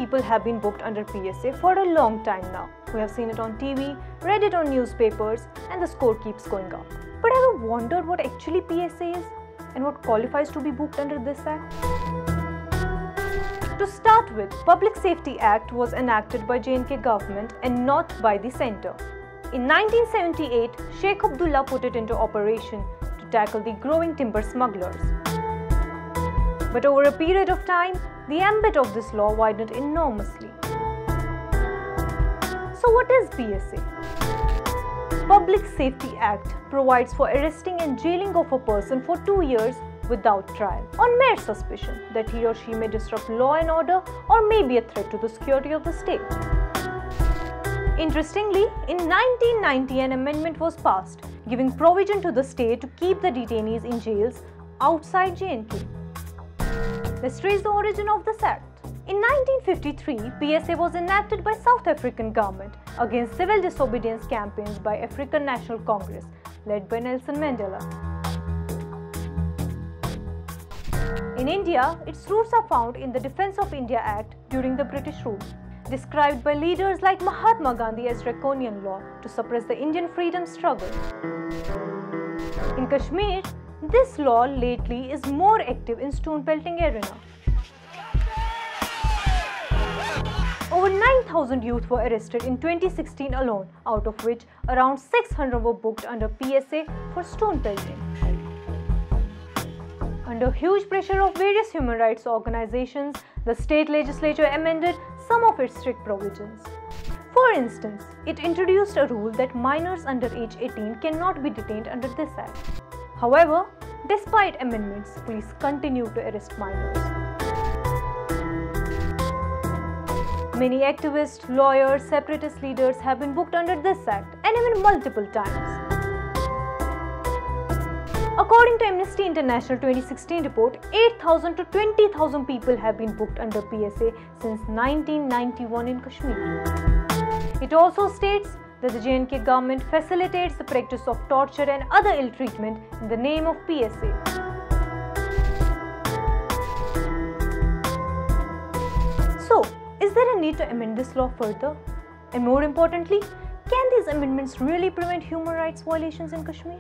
people have been booked under PSA for a long time now. We have seen it on TV, read it on newspapers, and the score keeps going up. But have you wondered what actually PSA is and what qualifies to be booked under this act? To start with, Public Safety Act was enacted by J&K government and not by the centre. In 1978, Sheikh Abdullah put it into operation to tackle the growing timber smugglers. But over a period of time, the ambit of this law widened enormously. So what is PSA? Public Safety Act provides for arresting and jailing of a person for 2 years without trial on mere suspicion that he or she may disrupt law and order or may be a threat to the security of the state. Interestingly, in 1990 an amendment was passed giving provision to the state to keep the detainees in jails outside J&K. Let's trace the origin of this act. In 1953, PSA was enacted by South African government against civil disobedience campaigns by African National Congress led by Nelson Mandela. In India, its roots are found in the Defence of India Act during the British rule, described by leaders like Mahatma Gandhi as draconian law to suppress the Indian freedom struggle. In Kashmir, this law lately is more active in stone pelting arena. Over 9,000 youth were arrested in 2016 alone, out of which around 600 were booked under PSA for stone pelting. Under huge pressure of various human rights organizations, the state legislature amended some of its strict provisions. For instance, it introduced a rule that minors under age 18 cannot be detained under this act. However, despite amendments, police continue to arrest minors. Many activists, lawyers, separatist leaders have been booked under this act and even multiple times. According to Amnesty International 2016 report, 8,000 to 20,000 people have been booked under PSA since 1991 in Kashmir. It also states that the J&K government facilitates the practice of torture and other ill treatment in the name of PSA. So, is there a need to amend this law further? And more importantly, can these amendments really prevent human rights violations in Kashmir?